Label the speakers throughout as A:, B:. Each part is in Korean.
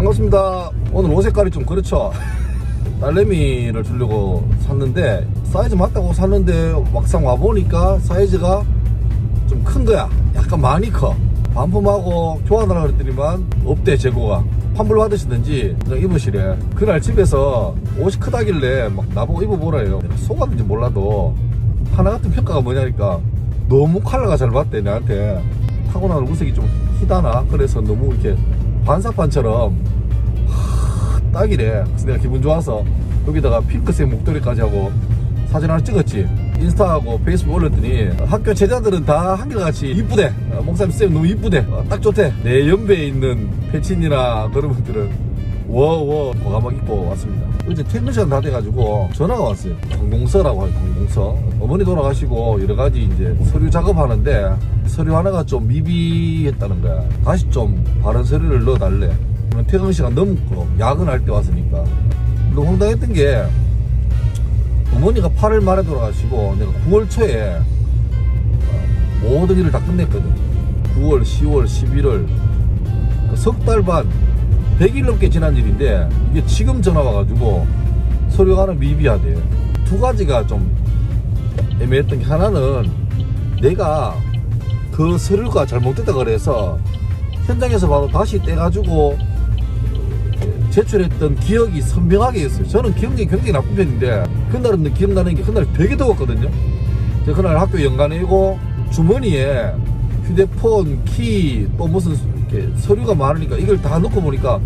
A: 반갑습니다. 오늘 옷 색깔이 좀 그렇죠. 딸내미를 주려고 샀는데 사이즈 맞다고 샀는데 막상 와보니까 사이즈가 좀 큰 거야. 약간 많이 커. 반품하고 교환하라 그랬더니만 없대. 재고가 환불 받으시든지 그냥 입으시래. 그날 집에서 옷이 크다길래 막 나보고 입어보라요. 내가 속았는지 몰라도 하나 같은 평가가 뭐냐니까 너무 컬러가 잘 맞대. 내한테 타고난 얼굴색이 좀 희다나 그래서 너무 이렇게 반사판처럼 딱이래. 그래서 내가 기분 좋아서 여기다가 핑크색 목도리까지 하고 사진 하나 찍었지. 인스타하고 페이스북 올렸더니 학교 제자들은 다 한결같이 이쁘대. 목사님 쌤 너무 이쁘대. 딱 좋대. 내 연배에 있는 패친이나 그런 분들은 워워 과감하게 입고 왔습니다. 어제 퇴근 시간 다 돼가지고 전화가 왔어요. 관공서라고 해요. 관공서. 어머니 돌아가시고 여러가지 이제 서류 작업하는데 서류 하나가 좀 미비했다는 거야. 다시 좀 바른 서류를 넣어달래. 퇴근 시간 넘고 야근할 때 왔으니까. 너무 황당했던 게 어머니가 8월 말에 돌아가시고 내가 9월 초에 모든 일을 다 끝냈거든. 9월, 10월, 11월 석 달 반 100일 넘게 지난 일인데 이게 지금 전화 와가지고 서류가 하나 미비하대. 두 가지가 좀 애매했던 게 하나는 내가 그 서류가 잘못됐다 그래서 현장에서 바로 다시 떼가지고 제출했던 기억이 선명하게 있어요. 저는 기억력이 굉장히 나쁜 편인데 그날은 기억나는 게 그날 되게 더웠거든요. 제가 그날 학교 연간이고 주머니에 휴대폰, 키, 또 무슨 이렇게 서류가 많으니까 이걸 다 넣고 보니까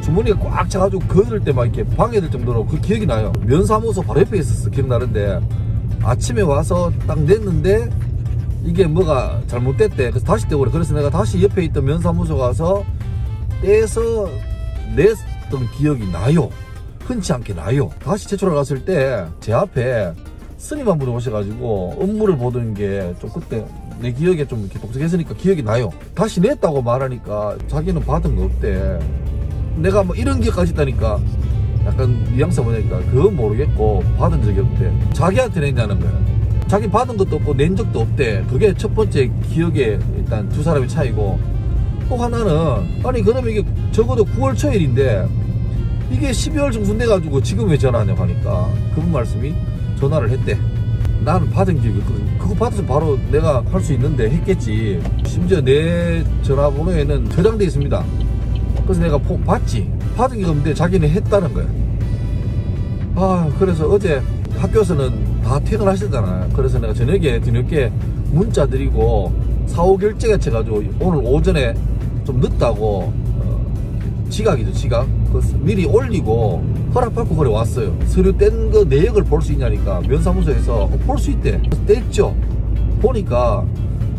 A: 주머니가 꽉 차가지고 거들 때 막 이렇게 방해될 정도로 그 기억이 나요. 면사무소 바로 옆에 있었어. 기억나는데 아침에 와서 딱 냈는데 이게 뭐가 잘못됐대. 그래서 다시 떼오래. 그래서 내가 다시 옆에 있던 면사무소 가서 떼서 냈던 기억이 나요. 흔치 않게 나요. 다시 제출하러 갔을 때 제 앞에 스님 한 분이 오셔가지고 업무를 보던 게 좀 그때 내 기억에 좀 이렇게 독특했으니까 기억이 나요. 다시 냈다고 말하니까 자기는 받은 거 없대. 내가 뭐 이런 기억까지 있다니까 약간 뉘앙스가 뭐냐니까 그건 모르겠고 받은 적이 없대. 자기한테 냈냐는 거야. 자기 받은 것도 없고 낸 적도 없대. 그게 첫 번째 기억에 일단 두 사람의 차이고, 또 하나는 아니 그러면 이게 적어도 9월 초일인데 이게 12월 중순 돼가지고 지금 왜 전화하냐고 하니까 그분 말씀이 전화를 했대. 나는 받은 기억이 있거든. 그거 받아서 바로 내가 할 수 있는데 했겠지. 심지어 내 전화번호에는 저장돼 있습니다. 그래서 내가 봤지. 받은 게 없는데 자기는 했다는 거야. 아, 그래서 어제 학교에서는 다 퇴근하셨잖아. 그래서 내가 저녁에 뒤늦게 문자 드리고 사후 결제 해가지고 오늘 오전에 좀 늦다고 지각이죠. 지각. 그래서 미리 올리고 허락받고 그래 왔어요. 서류 뗀 거 내역을 볼 수 있냐니까 면사무소에서 볼 수 있대. 그래서 뗐죠. 보니까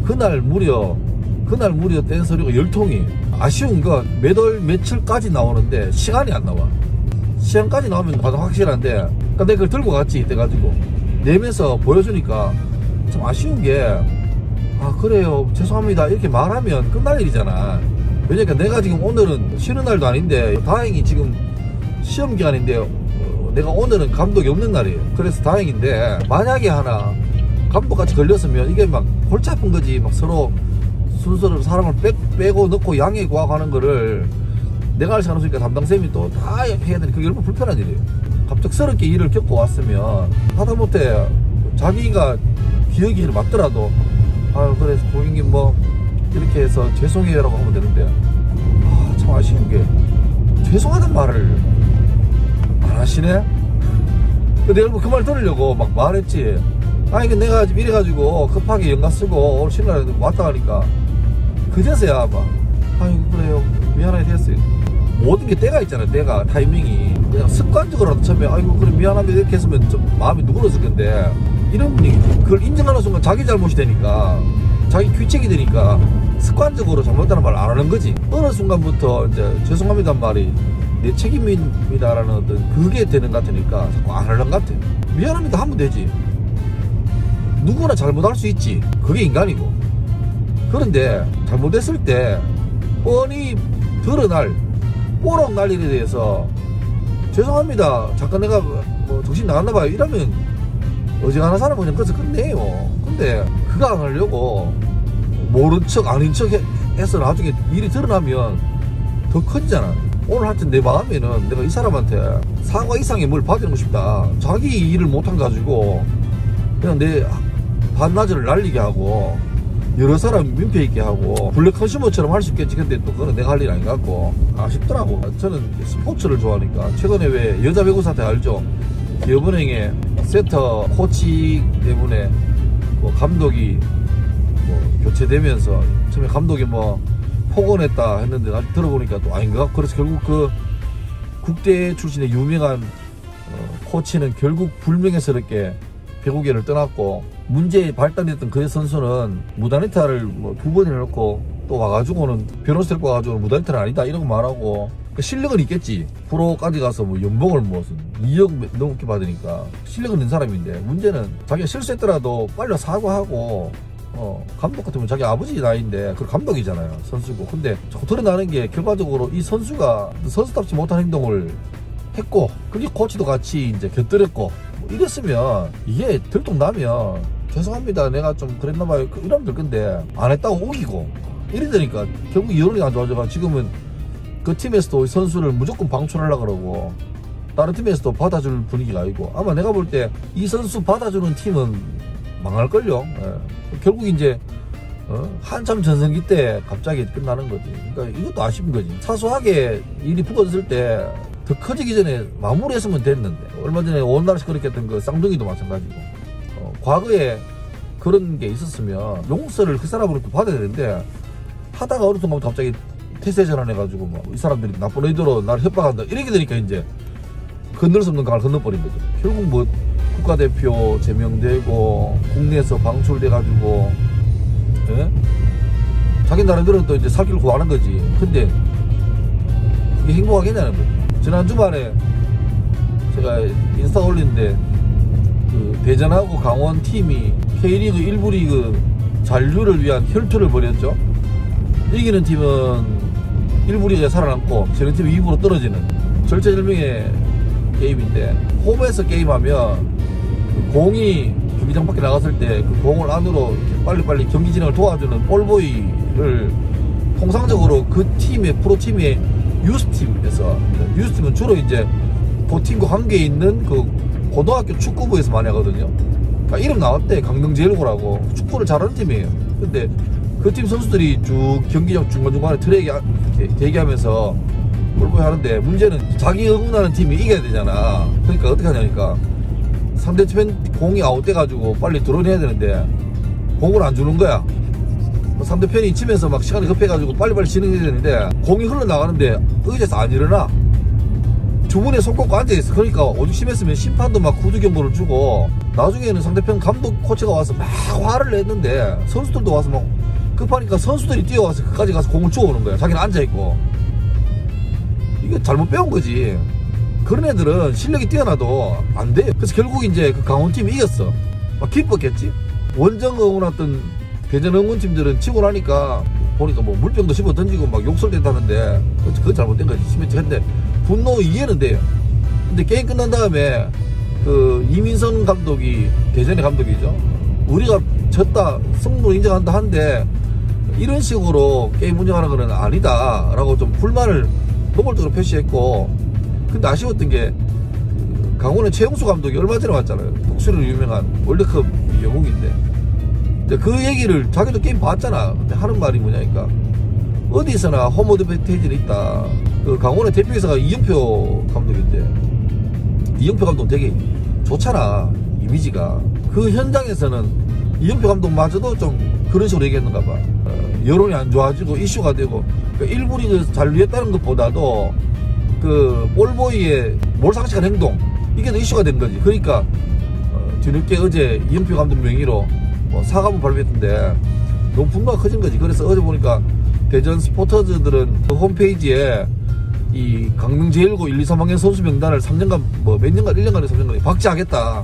A: 그날 무려 뗀 서류가 10통이. 아쉬운 거 몇 월 며칠까지 나오는데 시간이 안 나와. 시간까지 나오면 가장 확실한데, 그러니까 내가 그걸 들고 갔지. 이때가지고 내면서 보여주니까 참 아쉬운 게, 아 그래요 죄송합니다 이렇게 말하면 끝날 일이잖아. 왜냐니까 내가 지금 오늘은 쉬는 날도 아닌데 다행히 지금 시험 기간인데 내가 오늘은 감독이 없는 날이에요. 그래서 다행인데 만약에 하나 감독같이 걸렸으면 이게 막 골치 아픈 거지. 막 서로 순서를 사람을 빼고 넣고 양해 구하고 거를 내가 할 수 없으니까 담당쌤이 또 다 해야 되니 그게 얼마나 불편한 일이에요. 갑작스럽게 일을 겪고 왔으면 하다못해 자기가 기억이 맞더라도 아 그래서 고객님 뭐 이렇게 해서 죄송해요 라고 하면 되는데, 아 참 아쉬운 게 죄송하단 말을 안 하시네. 내가 그 말 들으려고 막 말했지. 아니 내가 지금 이래가지고 급하게 연가 쓰고 오늘 쉬는 날에 왔다 가니까 그제서야 막 아이고 그래요 미안하게 됐어요. 모든 게 때가 있잖아. 때가 타이밍이 그냥 습관적으로라도 처음에 아이고 그래 미안합니다 이렇게 했으면 좀 마음이 누그러질 건데, 이런 분이 그걸 인정하는 순간 자기 잘못이 되니까 자기 규칙이 되니까 습관적으로 잘못했다는 말을 안 하는 거지. 어느 순간부터 이제 죄송합니다는 말이 내 책임입니다라는 어떤 그게 되는 것 같으니까 자꾸 안 하는 것 같아. 미안합니다 하면 되지. 누구나 잘못할 수 있지. 그게 인간이고. 그런데 잘못했을 때 뻔히 드러날 뽀록 날 일에 대해서 죄송합니다 잠깐 내가 뭐 정신 나갔나봐요 이러면 어지간한 사람은 그냥 그래서 끝내요. 근데 그거 안 하려고 모른 척 아닌 척 해서 나중에 일이 드러나면 더 커지잖아. 오늘 하여튼 내 마음에는 내가 이 사람한테 사과 이상의 뭘 받고 싶다. 자기 일을 못한 가지고 그냥 내 반나절을 날리게 하고 여러 사람 민폐 있게 하고 블랙 컨슈머처럼 할 수 있겠지. 근데 또 그건 내가 할 일 아닌 것 같고 아쉽더라고. 저는 스포츠를 좋아하니까. 최근에 왜 여자 배구 사태 알죠? 기업은행에 세터 코치 때문에 뭐 감독이 뭐 교체되면서 처음에 감독이 뭐 폭언했다 했는데 나중에 들어보니까 또 아닌가? 그래서 결국 그 국대 출신의 유명한 코치는 결국 불명예스럽게 배구계를 떠났고, 문제에 발단됐던 그 선수는 무단이탈을 뭐 2번 해놓고 또 와가지고는 변호사 데리고 와가지고 무단이탈은 아니다 이러고 말하고, 실력은 있겠지. 프로까지 가서 뭐 연봉을 무슨 2억 넘게 받으니까 실력은 있는 사람인데, 문제는 자기가 실수했더라도 빨리 사과하고 감독 같으면 자기 아버지 나이인데 그 감독이잖아요. 선수고. 근데 자꾸 드러나는 게 결과적으로 이 선수가 선수답지 못한 행동을 했고, 그게 코치도 같이 이제 곁들였고, 뭐 이랬으면 이게 들통나면 죄송합니다 내가 좀 그랬나봐요 이러면 될 건데, 안 했다고 우기고 이러니까 결국 여론이 안 좋아져가 지금은 그 팀에서도 선수를 무조건 방출하려고 그러고 다른 팀에서도 받아줄 분위기가 아니고, 아마 내가 볼 때 이 선수 받아주는 팀은 망할걸요. 예. 결국 이제 한참 전성기 때 갑자기 끝나는 거지. 그러니까 이것도 아쉬운 거지. 사소하게 일이 부거졌을 때 더 커지기 전에 마무리했으면 됐는데, 얼마 전에 온 나라에서 그렇게 했던 그 쌍둥이도 마찬가지고, 과거에 그런 게 있었으면 용서를 그 사람으로부터 받아야 되는데, 하다가 어느 순간 갑자기 태세 전환해가지고 뭐 이 사람들이 나쁜 의도로 나를 협박한다 이렇게 되니까 이제 건널 수 없는 강을 건너버린 거죠. 결국 뭐 국가대표 제명되고 국내에서 방출돼가지고, 예? 자기 나름대로 또 이제 살 길을 구하는 거지. 근데 그게 행복하겠냐는 거지. 지난 주말에 제가 인스타 올렸는데 그 대전하고 강원 팀이 K리그 1부 리그 잔류를 위한 혈투를 벌였죠. 이기는 팀은 1부 리그에 살아남고 지는 팀이 2부로 떨어지는 절체절명의 게임인데, 홈에서 게임하면 공이 경기장 밖에 나갔을 때 그 공을 안으로 빨리빨리 경기 진행을 도와주는 볼보이를 통상적으로 그 팀의 프로팀의 유스팀에서, 유스팀은 주로 이제 보팀과 관계에 있는 그 고등학교 축구부에서 많이 하거든요. 그러니까 이름 나왔대. 강릉제일고라고 축구를 잘하는 팀이에요. 근데 그 팀 선수들이 쭉 경기장 중간중간에 트랙에 대기하면서 볼보이 하는데, 문제는 자기 응원하는 팀이 이겨야 되잖아. 그러니까 어떻게 하냐니까 상대팀 공이 아웃돼가지고 빨리 드론해야 되는데 공을 안 주는 거야. 상대편이 치면서 막 시간이 급해가지고 빨리빨리 진행해야 되는데 공이 흘러나가는데 의자에서 안 일어나. 주문에 손 꽂고 앉아있어. 그러니까 오죽 심했으면 심판도 막 구두 경보를 주고, 나중에는 상대편 감독 코치가 와서 막 화를 냈는데 선수들도 와서 막 급하니까 선수들이 뛰어와서 그까지 가서 공을 주워오는 거야. 자기는 앉아있고. 이게 잘못 배운 거지. 그런 애들은 실력이 뛰어나도 안 돼. 그래서 결국 이제 그 강원팀이 이겼어. 막 기뻤겠지. 원정 응원했던 대전 응원팀들은 치고 나니까 보니까 뭐 물병도 씹어 던지고 막 욕설 냈다는데, 그건 잘못된 거지. 심했지. 근데 분노 이해는 돼요. 근데 게임 끝난 다음에 그 이민선 감독이, 대전의 감독이죠, 우리가 졌다 승부 인정한다 한데 이런 식으로 게임 운영하는 거는 아니다 라고 좀 불만을 노골적으로 표시했고, 근데 아쉬웠던 게 강원의 최용수 감독이 얼마 전에 왔잖아요. 독수리로 유명한 월드컵 영웅인데, 그 얘기를 자기도 게임 봤잖아. 근데 하는 말이 뭐냐니까, 어디서나 홈 어드밴티지는 있다. 그 강원의 대표이사가 이영표 감독인데, 이영표 감독 되게 좋잖아, 이미지가. 그 현장에서는 이영표 감독마저도 좀 그런 식으로 얘기했는가 봐. 여론이 안 좋아지고 이슈가 되고, 그러니까 1부 리그 잔류했다는 것보다도 그 볼보이의 몰상식한 행동, 이게 더 이슈가 된 거지. 그러니까 뒤늦게 어제 이영표 감독 명의로 뭐 사과문 발표했는데 너무 분노가 커진 거지. 그래서 어제 보니까 대전 스포터즈들은 그 홈페이지에 이 강릉제일고 1, 2, 3학년 선수 명단을 3년간 뭐 몇 년간 1년간에 3년간 박제하겠다.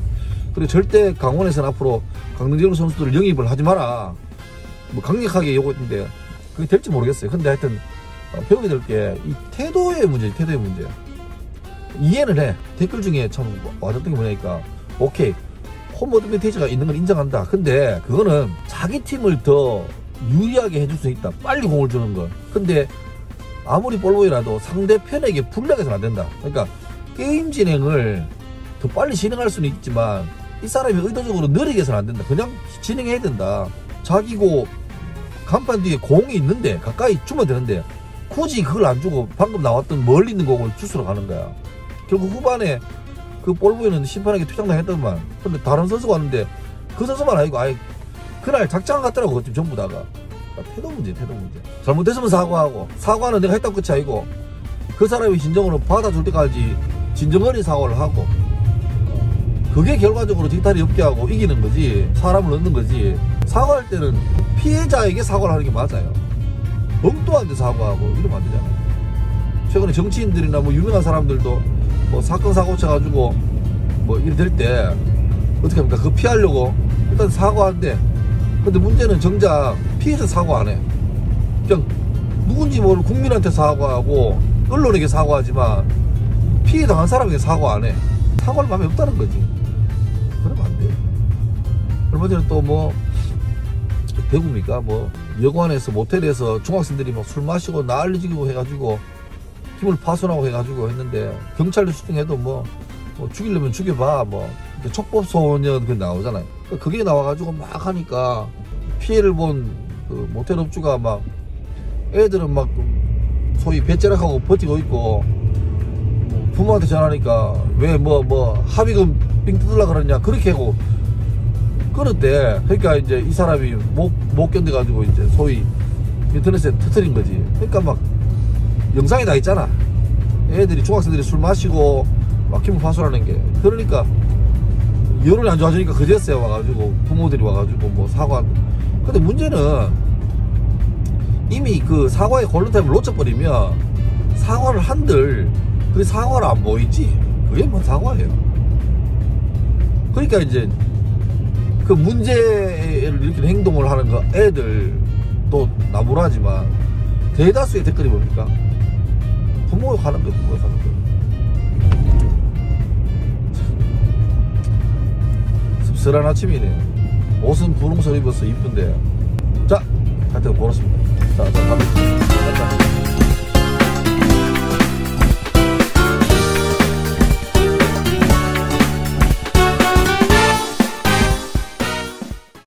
A: 그리고 절대 강원에서는 앞으로 강릉제일고 선수들을 영입을 하지 마라, 뭐 강력하게 요구했는데 그게 될지 모르겠어요. 근데 하여튼 배우게 될 게 이 태도의 문제지. 태도의 문제. 이해는 해. 댓글 중에 참 와닿던 게 뭐냐니까, 오케이 홈 어드밴티지가 있는 건 인정한다. 근데 그거는 자기 팀을 더 유리하게 해줄 수 있다. 빨리 공을 주는 건. 근데 아무리 볼보이라도 상대편에게 불리해서는 안 된다. 그러니까 게임 진행을 더 빨리 진행할 수는 있지만 이 사람이 의도적으로 느리게 해서는 안 된다. 그냥 진행해야 된다. 자기고 간판 뒤에 공이 있는데 가까이 주면 되는데 굳이 그걸 안 주고 방금 나왔던 멀리 있는 공을 주스러 가는 거야. 결국 후반에 그 볼보이는 심판에게 퇴장당했더만. 근데 다른 선수가 왔는데 그 선수만 아니고 아예 그날 작전 같더라고. 그 팀 전부 다가. 태도 문제. 잘못했으면 사과하고, 사과는 내가 했다고 끝이 아니고 그 사람이 진정으로 받아줄 때까지 진정어린 사과를 하고, 그게 결과적으로 뒷탈이 없게 하고 이기는 거지, 사람을 넣는 거지. 사과할 때는 피해자에게 사과를 하는 게 맞아요. 엉뚱한데 사과하고 이러면 안 되잖아요. 최근에 정치인들이나 뭐 유명한 사람들도 뭐 사건 사고 쳐가지고 뭐 일이 될 때 어떻게 합니까? 그거 피하려고 일단 사과한대. 근데 문제는 정작 피해자 사과 안 해. 그냥 누군지 모르는 국민한테 사과하고 언론에게 사과하지만 피해 당한 사람에게 사과 안 해. 사과를 마음에 없다는 거지. 그러면 안 돼. 얼마 전에 또 뭐 대구입니까? 뭐 여관에서 모텔에서 중학생들이 막 술 마시고 난리지고 해가지고 힘을 파손하고 해가지고 했는데 경찰도 출동해도 뭐 죽이려면 죽여봐 뭐 촉법소년 그 나오잖아요. 그게 나와가지고 막 하니까 피해를 본 그 모텔 업주가 막 애들은 막 소위 배째락하고 버티고 있고 부모한테 전화하니까 왜 뭐 합의금 빙 뜯으려 그러냐 그렇게 하고 그랬대. 그러니까 이제 이 사람이 못 견뎌가지고 이제 소위 인터넷에 터뜨린 거지. 그러니까 막 영상이 다 있잖아. 애들이 중학생들이 술 마시고 막 힘을 파손하는 게. 그러니까 여론이 안 좋아지니까 그제서야 와가지고 부모들이 와가지고 뭐 사과한. 근데 문제는 이미 그 사과의 골든타임을 놓쳐버리면 사과를 한들 그게 사과를 안 보이지. 그게 뭐 사과예요. 그러니까 이제 그 문제를 일으키는 행동을 하는 거 애들도 나무라지만 대다수의 댓글이 뭡니까? 부모가 하는 거예요. 부모가 하는 거예요. 씁쓸한 아침이네. 옷은 분홍색 입어서 이쁜데. 자, 하여튼 고맙습니다. 자,